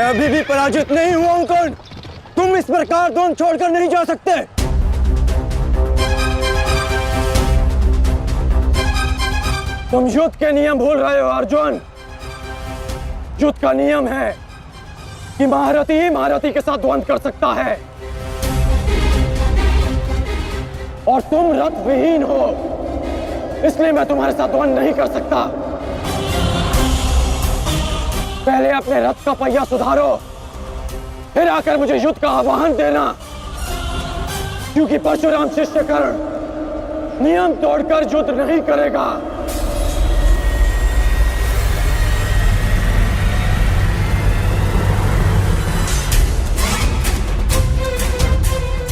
अभी भी पराजित नहीं हुआ हूं कर्ण। तुम इस प्रकार द्रोण छोड़कर नहीं जा सकते। तुम युद्ध के नियम भूल रहे हो अर्जुन। युद्ध का नियम है कि महारथी ही महारथी के साथ द्वंद्व कर सकता है, और तुम रथ विहीन हो, इसलिए मैं तुम्हारे साथ द्वंद्व नहीं कर सकता। पहले अपने रथ का पहिया सुधारो, फिर आकर मुझे युद्ध का आह्वान देना, क्योंकि परशुराम शिष्य कर्ण नियम तोड़कर युद्ध नहीं करेगा।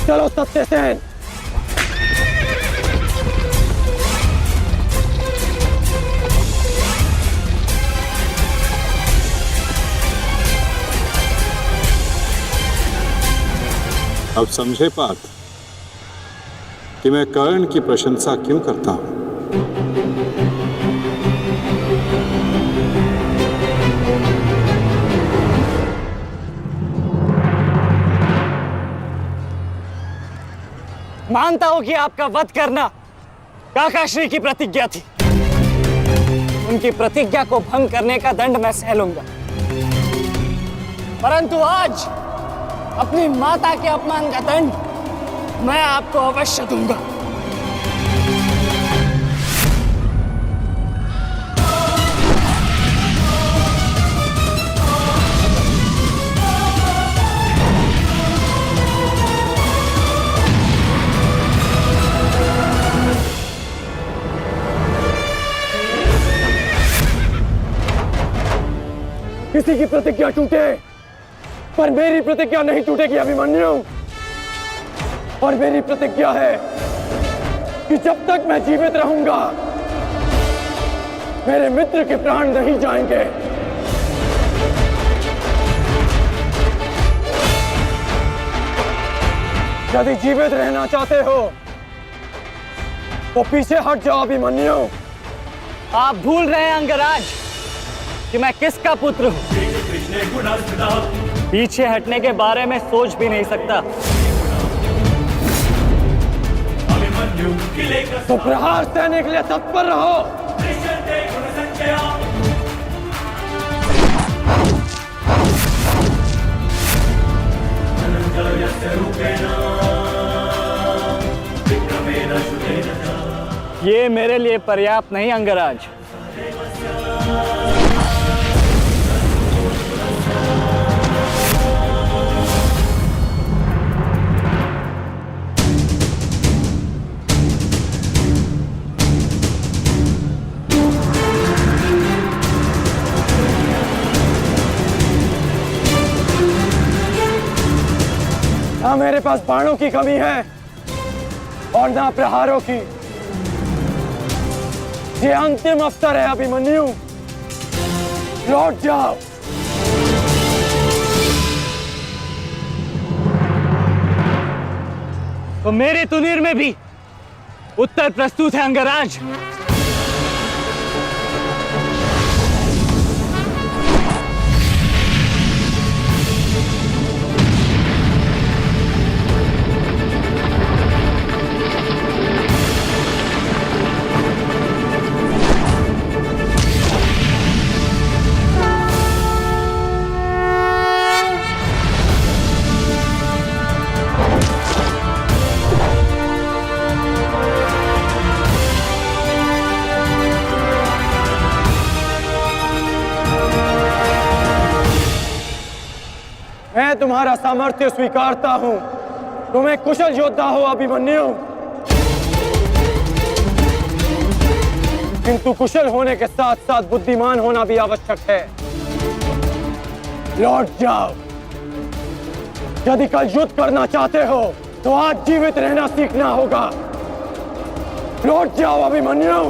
चलो सत्यसेन। अब समझे पार्थ कि मैं कर्ण की प्रशंसा क्यों करता हूं। मानता हूं कि आपका वध करना काकाश्री की प्रतिज्ञा थी। उनकी प्रतिज्ञा को भंग करने का दंड मैं सह लूंगा, परंतु आज अपनी माता के अपमान का दंड मैं आपको अवश्य दूंगा। किसी की प्रतिज्ञा टूटे, पर मेरी प्रतिज्ञा नहीं टूटेगी अभिमन्यु। और मेरी प्रतिज्ञा है कि जब तक मैं जीवित रहूंगा, मेरे मित्र के प्राण नहीं जाएंगे। यदि जीवित रहना चाहते हो तो पीछे हट जाओ अभिमन्यु। आप भूल रहे हैं अंगराज कि मैं किसका पुत्र हूं। पीछे हटने के बारे में सोच भी नहीं सकता। तो प्रहार सहने के लिए तत्पर रहो। ये मेरे लिए पर्याप्त नहीं अंगराज। ना मेरे पास बाणों की कमी है और ना प्रहारों की। ये अंतिम अवसर है अभिमन्यु, लौट जाओ। तो मेरे तुनीर में भी उत्तर प्रस्तुत है अंगराज। मैं तुम्हारा सामर्थ्य स्वीकारता हूं। तुम एक कुशल योद्धा हो अभिमन्यु, किंतु कुशल होने के साथ साथ बुद्धिमान होना भी आवश्यक है। लौट जाओ। यदि कल युद्ध करना चाहते हो तो आज जीवित रहना सीखना होगा। लौट जाओ अभिमन्यु।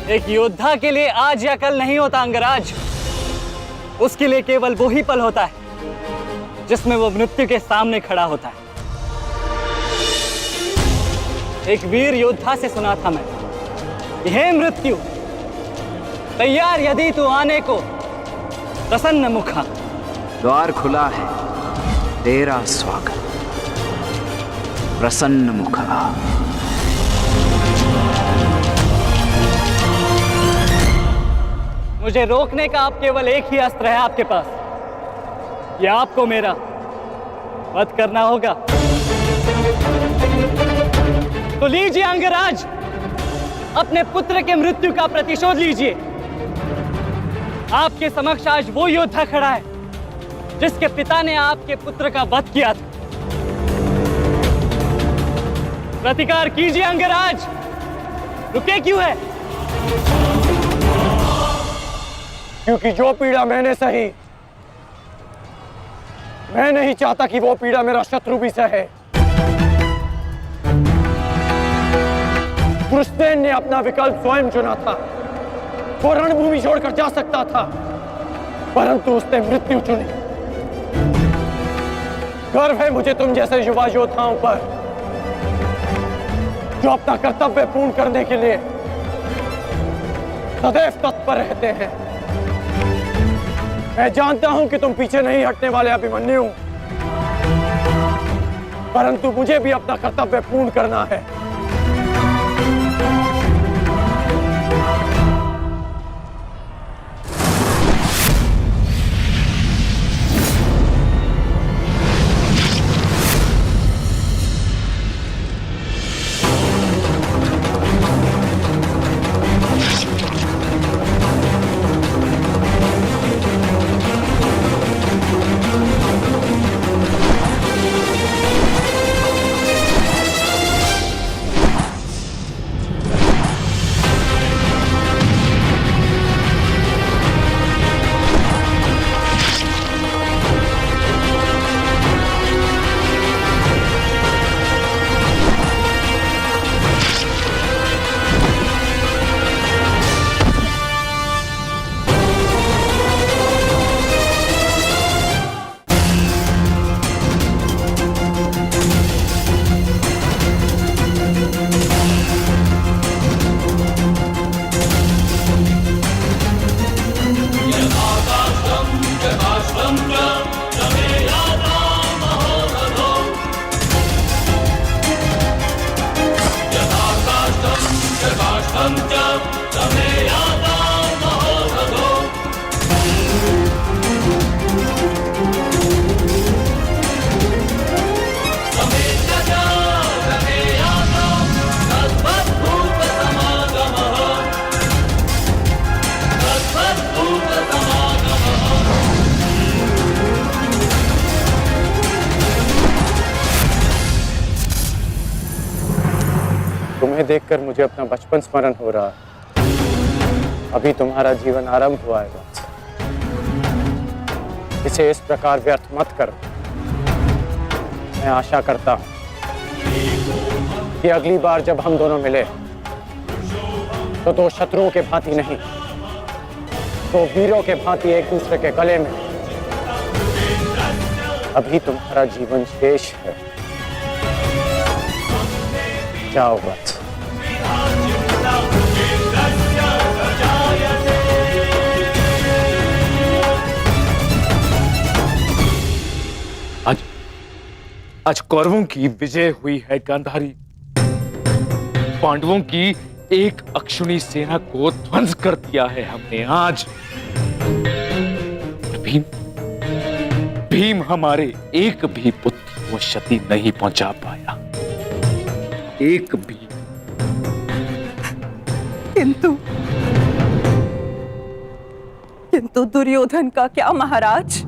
एक योद्धा के लिए आज या कल नहीं होता अंगराज। उसके लिए केवल वो ही पल होता है जिसमें वो मृत्यु के सामने खड़ा होता है। एक वीर योद्धा से सुना था मैं, हे मृत्यु, तैयार यदि तू आने को प्रसन्न मुखा। द्वार खुला है, तेरा स्वागत प्रसन्न मुखा। मुझे रोकने का अब केवल एक ही अस्त्र है आपके पास, या आपको मेरा वध करना होगा। तो लीजिए अंगराज, अपने पुत्र के मृत्यु का प्रतिशोध लीजिए। आपके समक्ष आज वो योद्धा खड़ा है जिसके पिता ने आपके पुत्र का वध किया था। प्रतिकार कीजिए अंगराज, रुके क्यों है? क्योंकि जो पीड़ा मैंने सही, मैं नहीं चाहता कि वो पीड़ा मेरा शत्रु भी सहे। कृष्ण ने अपना विकल्प स्वयं चुना था। वो रणभूमि छोड़कर जा सकता था, परंतु उसने मृत्यु चुनी। गर्व है मुझे तुम जैसे युवा योद्धाओं पर, जो अपना कर्तव्य पूर्ण करने के लिए सदैव तत्पर रहते हैं। मैं जानता हूं कि तुम पीछे नहीं हटने वाले अभिमन्यु, परंतु मुझे भी अपना कर्तव्य पूर्ण करना है। तुम्हें देखकर मुझे अपना बचपन स्मरण हो रहा है। अभी तुम्हारा जीवन आरंभ हुआ है बस। इसे इस प्रकार व्यर्थ मत करो। मैं आशा करता हूं कि अगली बार जब हम दोनों मिले तो दो शत्रुओं के भांति नहीं, तो वीरों के भांति एक दूसरे के गले में। अभी तुम्हारा जीवन शेष है। जाओ बस। आज कौरवों की विजय हुई है गांधारी। पांडवों की एक अक्षुणी सेना को ध्वंस कर दिया है हमने आज। भीम भीम हमारे एक भी पुत्र को क्षति नहीं पहुंचा पाया, एक भी। किंतु दुर्योधन का क्या महाराज?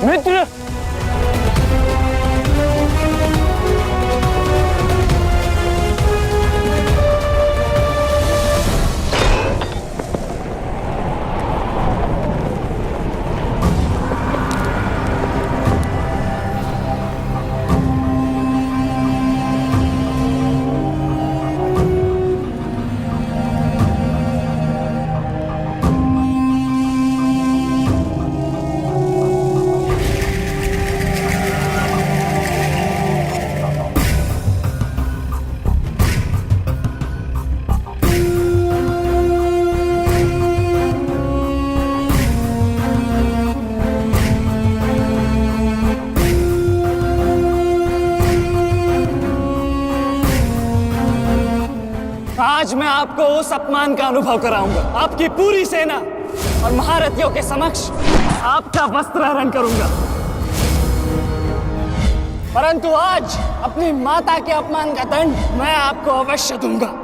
मित्र, आपको उस अपमान का अनुभव कराऊंगा। आपकी पूरी सेना और महारथियों के समक्ष आपका वस्त्र हरण करूंगा। परंतु आज अपनी माता के अपमान का दंड मैं आपको अवश्य दूंगा।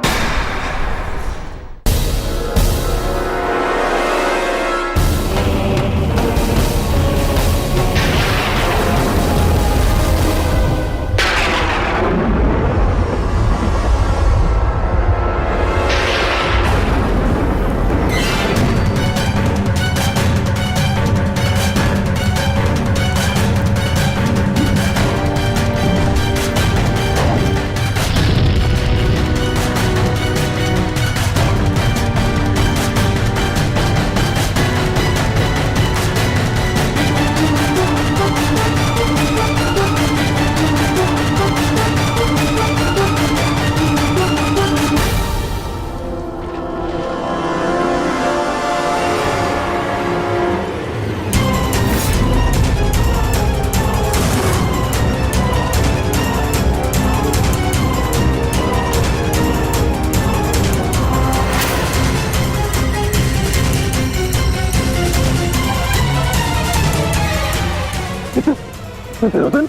दुर्योधन,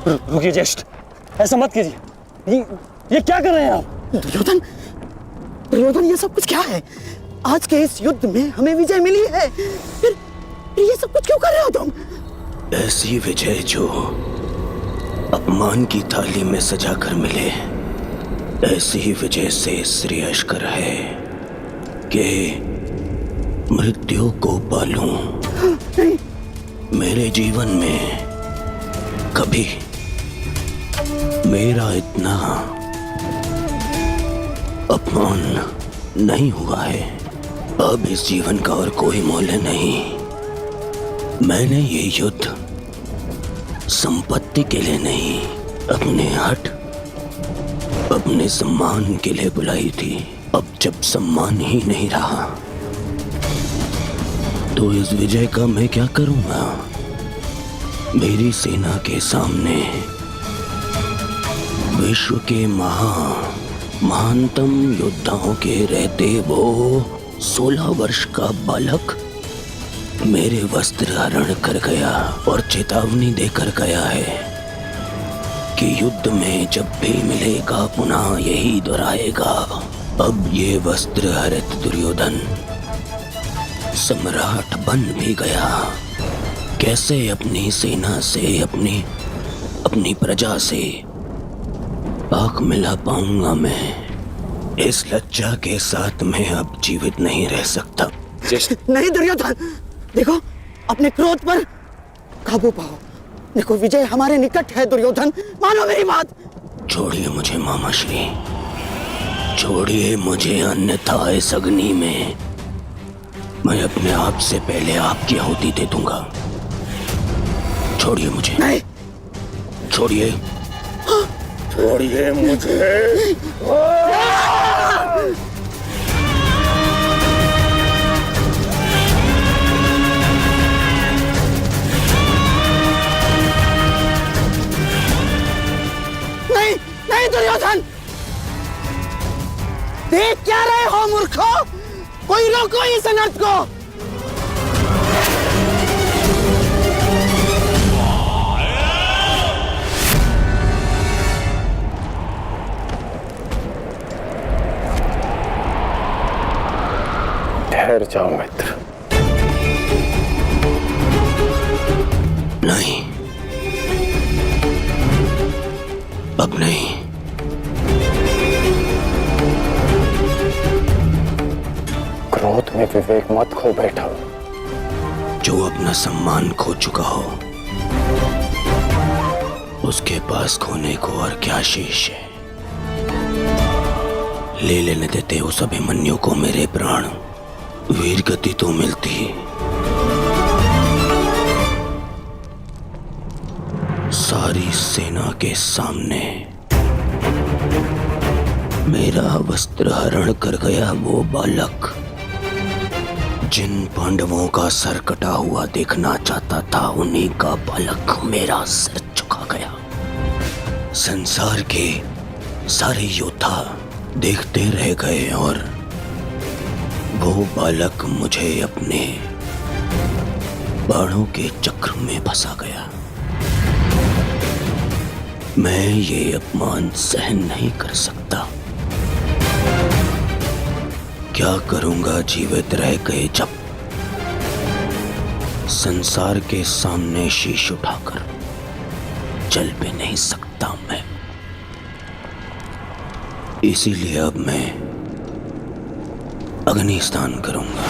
रुकिए ज्येष्ठ, ऐसा मत कीजिए। ये क्या कर रहे हैं आप? दुर्योधन, दुर्योधन, ये सब कुछ क्या है? आज के इस युद्ध में हमें विजय मिली है, फिर ये सब कुछ क्यों कर रहे हो तुम? ऐसी विजय जो अपमान की थाली में सजा कर मिले, ऐसी ही विजय से श्रेयस्कर है कि मृत्यु को पालूं। मेरे जीवन में कभी मेरा इतना अपमान नहीं हुआ है। अब इस जीवन का और कोई मूल्य नहीं। मैंने ये युद्ध संपत्ति के लिए नहीं, अपने हट, अपने सम्मान के लिए बुलाई थी। अब जब सम्मान ही नहीं रहा तो इस विजय का मैं क्या करूंगा? मेरी सेना के सामने विश्व के महानतम योद्धाओं के रहते वो 16 वर्ष का बालक मेरे वस्त्र हरण कर गया और चेतावनी देकर गया है कि युद्ध में जब भी मिलेगा पुनः यही दोहराएगा। अब ये वस्त्र हरित दुर्योधन सम्राट बन भी गया। कैसे अपनी सेना से, अपनी प्रजा से आंख मिला पाऊंगा मैं? इस लज्जा के साथ मैं अब जीवित नहीं रह सकता। नहीं दुर्योधन, देखो अपने क्रोध पर काबू पाओ। देखो विजय हमारे निकट है दुर्योधन, मानो मेरी बात। छोड़िए मुझे मामाश्री, छोड़िए मुझे, अन्यथा इस अग्नि में मैं अपने आप से पहले आपकी आहुति दे दूंगा। छोड़िए मुझे। नहीं, छोड़िए, छोड़िए मुझे। नहीं, नहीं दुर्योधन, देख क्या रहे हो मूर्खों? कोई रोको इस अनर्थ को। ठहर जाओ मित्र। नहीं, अब नहीं। क्रोध में विवेक मत खो बैठा। जो अपना सम्मान खो चुका हो उसके पास खोने को और क्या शेष है? ले लेने देते उस अभिमन्यु को मेरे प्राण, वीर गति तो मिलती। सारी सेना के सामने मेरा वस्त्र हरण कर गया वो बालक, जिन पांडवों का सर कटा हुआ देखना चाहता था, उन्हीं का बालक मेरा सर झुका गया। संसार के सारे योद्धा देखते रह गए और वो बालक मुझे अपने बाणों के चक्र में फंसा गया। मैं ये अपमान सहन नहीं कर सकता। क्या करूंगा जीवित रह गए जब संसार के सामने शीश उठाकर चल भी नहीं सकता मैं। इसीलिए अब मैं अग्नि स्नान करूंगा।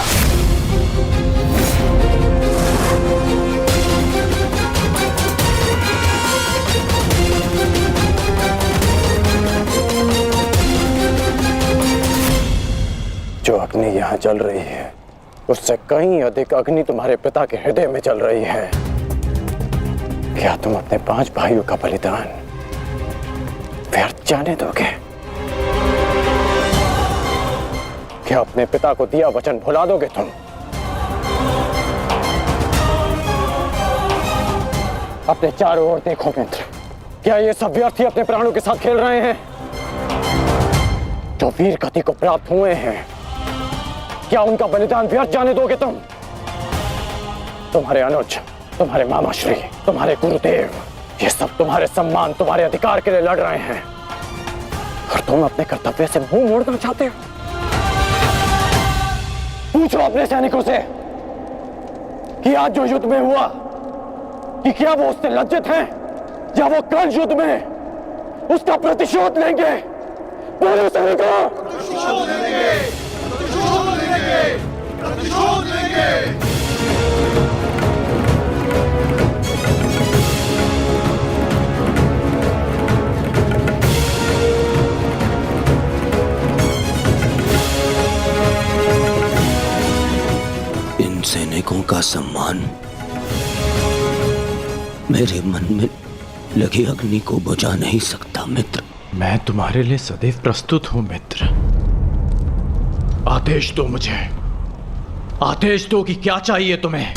जो अग्नि यहाँ जल रही है उससे कहीं अधिक अग्नि तुम्हारे पिता के हृदय में जल रही है। क्या तुम अपने 5 भाइयों का बलिदान व्यर्थ जाने दोगे? क्या अपने पिता को दिया वचन भुला दोगे तुम? अपने चारों ओर देखो मित्र, क्या ये सब व्यर्थी अपने प्राणों के साथ खेल रहे हैं? जो वीर गति को प्राप्त हुए हैं, क्या उनका बलिदान व्यर्थ जाने दोगे तुम? तुम्हारे अनुज, तुम्हारे मामाश्री, तुम्हारे गुरुदेव, ये सब तुम्हारे सम्मान, तुम्हारे अधिकार के लिए लड़ रहे हैं और तुम अपने कर्तव्य से मुंह मोड़ना चाहते हो। पूछो अपने सैनिकों से कि आज जो युद्ध में हुआ कि क्या वो उससे लज्जित हैं या वो कल युद्ध में उसका प्रतिशोध लेंगे? बोलो सैनिकों, प्रतिशोध लेंगे, प्रतिशोध लेंगे, प्रतिशोध लेंगे। इन सैनिकों का सम्मान मेरे मन में लगी अग्नि को बुझा नहीं सकता मित्र। मैं तुम्हारे लिए सदैव प्रस्तुत हूं मित्र। आदेश दो मुझे, आदेश दो कि क्या चाहिए तुम्हें।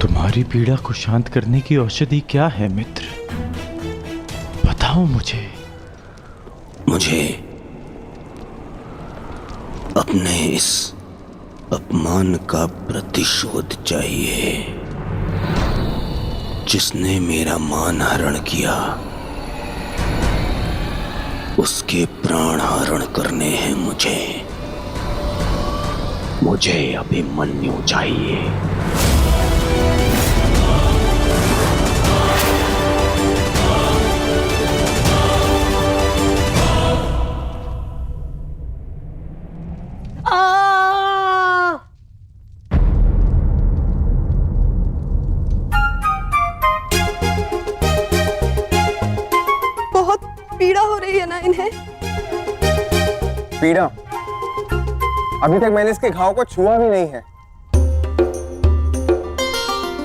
तुम्हारी पीड़ा को शांत करने की औषधि क्या है मित्र? बताओ मुझे। मुझे अपने इस अपमान का प्रतिशोध चाहिए। जिसने मेरा मान हरण किया उसके प्राण हरण करने हैं मुझे। मुझे अभिमन्यु चाहिए। पीड़ा हो रही है ना इन्हें? पीड़ा? अभी तक मैंने इसके घाव को छुआ भी नहीं है।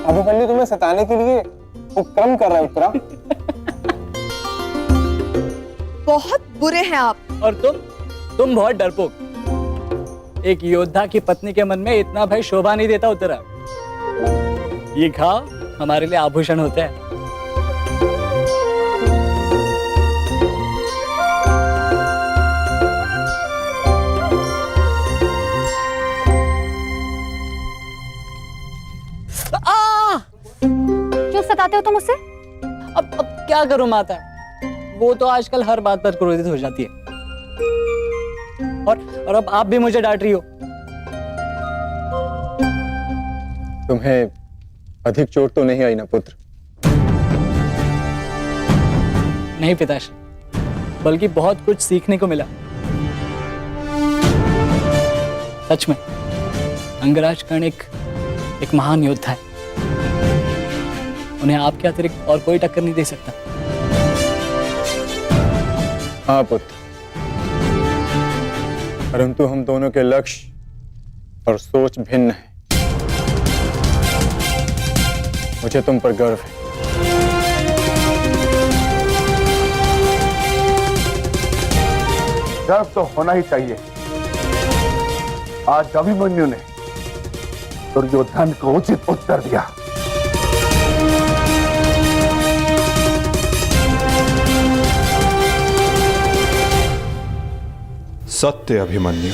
अभिमन्यु तुम्हें सताने के लिए उपक्रम कर रहा है उत्तरा। बहुत बुरे हैं आप। और तुम बहुत डरपोक। एक योद्धा की पत्नी के मन में इतना भय शोभा नहीं देता उत्तरा। ये घाव हमारे लिए आभूषण होते हैं। क्यों सताते हो तुम उसे? अब क्या करूं माता, वो तो आजकल हर बात पर क्रोधित हो जाती है। और अब आप भी मुझे डांट रही हो। तुम्हें अधिक चोट तो नहीं आई ना पुत्र? नहीं पिताश्री, बल्कि बहुत कुछ सीखने को मिला। सच में अंगराज कर्ण एक महान योद्धा है। उन्हें आपके अतिरिक्त और कोई टक्कर नहीं दे सकता। हाँ पुत्र, परंतु हम दोनों के लक्ष्य और सोच भिन्न है। मुझे तुम पर गर्व है। गर्व तो होना ही चाहिए। आज अभिमन्यु ने दुर्योधन को उचित उत्तर दिया। सत्य अभिमन्यु,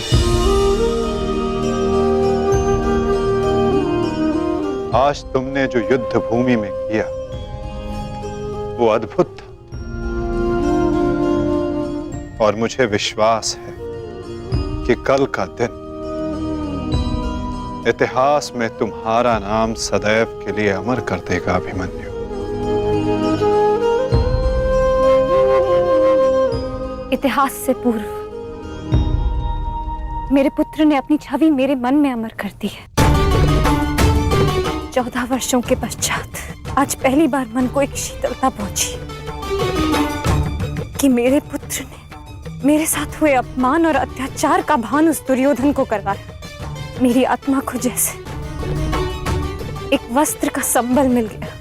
आज तुमने जो युद्ध भूमि में किया वो अद्भुत था, और मुझे विश्वास है कि कल का दिन इतिहास में तुम्हारा नाम सदैव के लिए अमर कर देगा अभिमन्यु। इतिहास से पूर्व मेरे पुत्र ने अपनी छवि मेरे मन में अमर कर दी है। 14 वर्षों के पश्चात आज पहली बार मन को एक शीतलता पहुंची कि मेरे पुत्र ने मेरे साथ हुए अपमान और अत्याचार का भान उस दुर्योधन को करवाया। मेरी आत्मा को जैसे एक वस्त्र का संबल मिल गया।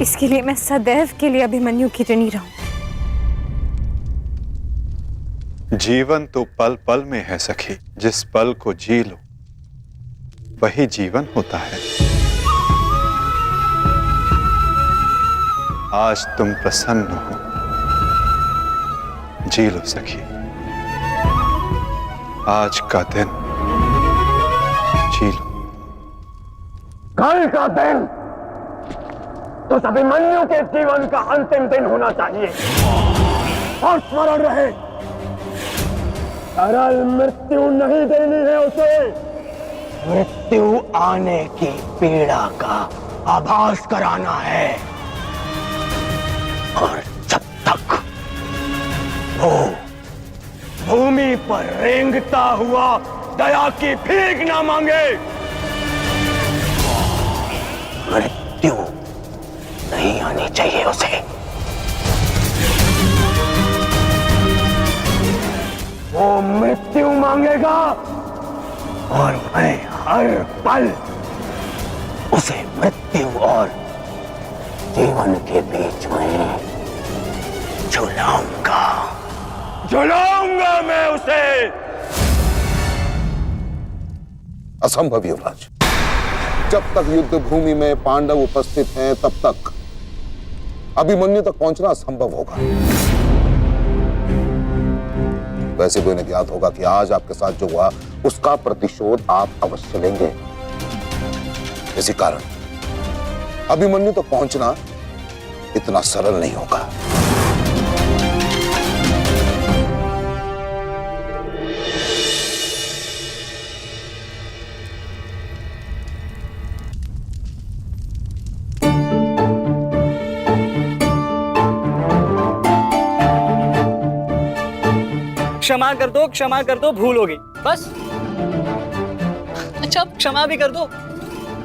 इसके लिए मैं सदैव के लिए अभिमन्यु की ऋणी रहूं। जीवन तो पल पल में है सखी, जिस पल को जी लो वही जीवन होता है। आज तुम प्रसन्न हो, जी लो सखी, आज का दिन जी लो। कल का दिन तो अभिमन्यु के जीवन का अंतिम दिन होना चाहिए, और स्मरण रहे सरल मृत्यु नहीं देनी है उसे। मृत्यु आने की पीड़ा का आभास कराना है, और जब तक वो भूमि पर रेंगता हुआ दया की भीख ना मांगे, मृत्यु नहीं आनी चाहिए उसे। वो मृत्यु मांगेगा और मैं हर पल उसे मृत्यु और जीवन के बीच में झुलाऊंगा मैं उसे। असंभव युवराज, जब तक युद्ध भूमि में पांडव उपस्थित हैं तब तक अभिमन्यु तक पहुंचना असंभव होगा। वैसे भी उन्हें ज्ञात होगा कि आज आपके साथ जो हुआ उसका प्रतिशोध आप अवश्य लेंगे। इसी कारण अभिमन्यु तक पहुंचना इतना सरल नहीं होगा। क्षमा कर दो, भूल हो गई बस। अच्छा क्षमा भी कर दो।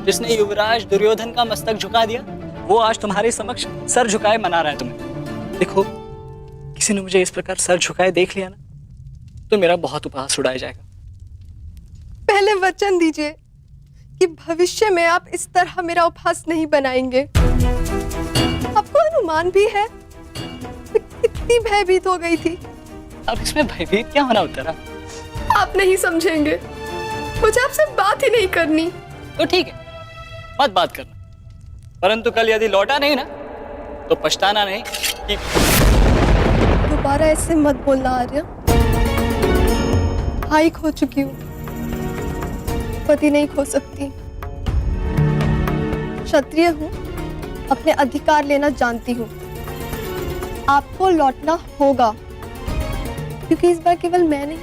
जिसने युवराज दुर्योधन का मस्तक झुका दिया वो आज तुम्हारे समक्ष सर झुकाए मना रहा है तुम्हें। देखो, किसी ने मुझे इस प्रकार सर झुकाए देख लिया ना तो मेरा बहुत उपहास उड़ाया जाएगा। पहले वचन दीजिए कि भविष्य में आप इस तरह मेरा उपहास नहीं बनाएंगे। आपको अनुमान भी है मैं कितनी भयभीत हो गई थी। अब इसमें भयभीत क्या होना उत्तरा? आप नहीं समझेंगे, मुझे आपसे बात ही नहीं करनी। तो ठीक है, मत बात करना, परंतु कल यदि लौटा नहीं ना तो पछताना नहीं कि दोबारा ऐसे मत बोलना आर्य। भाई खो चुकी हूँ, पति नहीं खो सकती। क्षत्रिय हूँ, अपने अधिकार लेना जानती हूँ। आपको लौटना होगा, क्योंकि इस बार केवल मैं नहीं,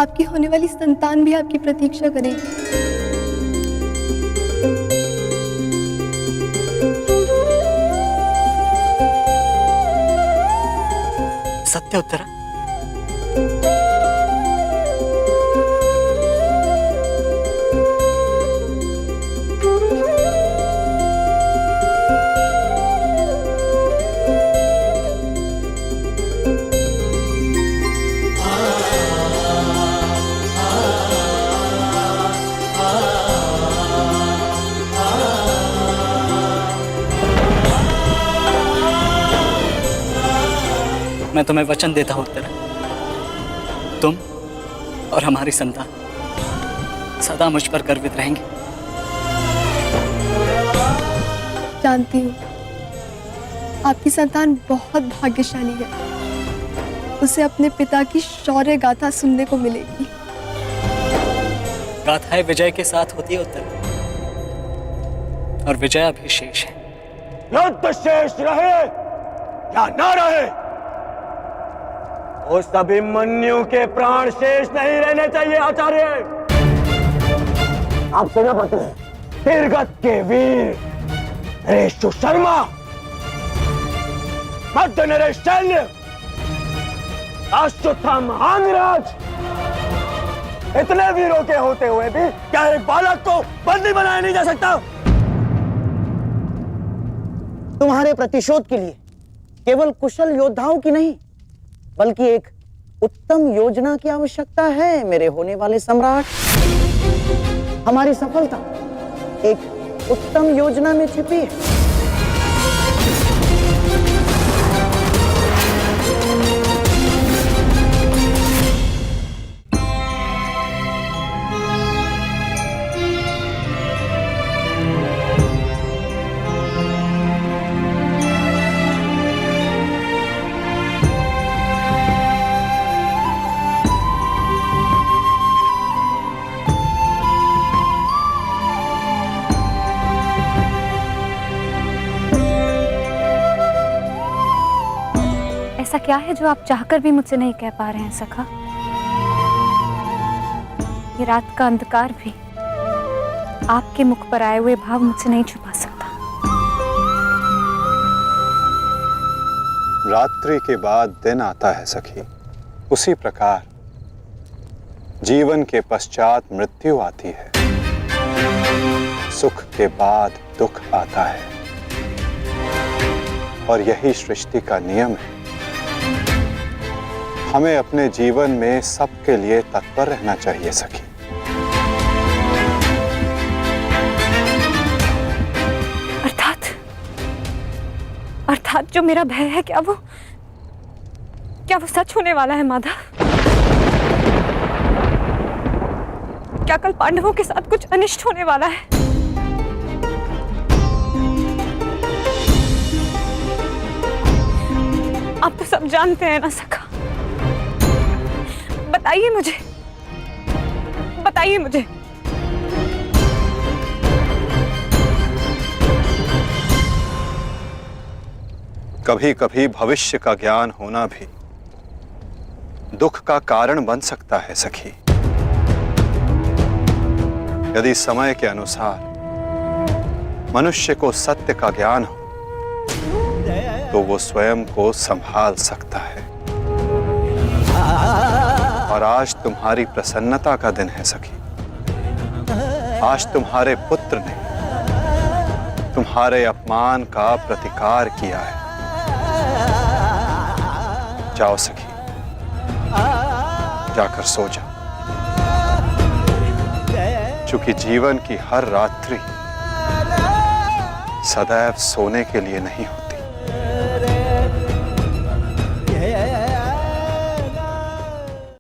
आपकी होने वाली संतान भी आपकी प्रतीक्षा करेगी। सत्य उत्तरा? मैं तुम्हें वचन देता हूं उत्तरा, तुम और हमारी संतान सदा मुझ पर गर्वित रहेंगे। जानती हूँ आपकी संतान बहुत भाग्यशाली है। उसे अपने पिता की शौर्य गाथा सुनने को मिलेगी। गाथाएं विजय के साथ होती है उत्तर, और विजय अभी शेष है। युद्ध शेष रहे या ना रहे, उस अभिमन्यु के प्राण शेष नहीं रहने चाहिए आचार्य। आप सेनापति तीरगत के वीर नरेश शर्मा, मध्य नरेश शैल्य, अश्वत्थाम महाराज, इतने वीरों के होते हुए भी क्या एक बालक को बंदी बनाया नहीं जा सकता? तुम्हारे प्रतिशोध के लिए केवल कुशल योद्धाओं की नहीं, बल्कि एक उत्तम योजना की आवश्यकता है मेरे होने वाले सम्राट। हमारी सफलता एक उत्तम योजना में छिपी है। ऐसा क्या है जो आप चाहकर भी मुझसे नहीं कह पा रहे हैं सखा? ये रात का अंधकार भी आपके मुख पर आए हुए भाव मुझसे नहीं छुपा सकता। रात्रि के बाद दिन आता है सखी, उसी प्रकार जीवन के पश्चात मृत्यु आती है। सुख के बाद दुख आता है, और यही सृष्टि का नियम है। हमें अपने जीवन में सबके लिए तत्पर रहना चाहिए सखी। अर्थात जो मेरा भय है, क्या वो सच होने वाला है माधव? क्या कल पांडवों के साथ कुछ अनिष्ट होने वाला है? आप तो सब जानते हैं ना सखा। बताइए मुझे। कभी कभी भविष्य का ज्ञान होना भी दुख का कारण बन सकता है सखी। यदि समय के अनुसार मनुष्य को सत्य का ज्ञान हो तो वो स्वयं को संभाल सकता है। और आज तुम्हारी प्रसन्नता का दिन है सखी। आज तुम्हारे पुत्र ने तुम्हारे अपमान का प्रतिकार किया है। जाओ सखी, जाकर सो जाओ, क्योंकि जीवन की हर रात्रि सदैव सोने के लिए नहीं होती।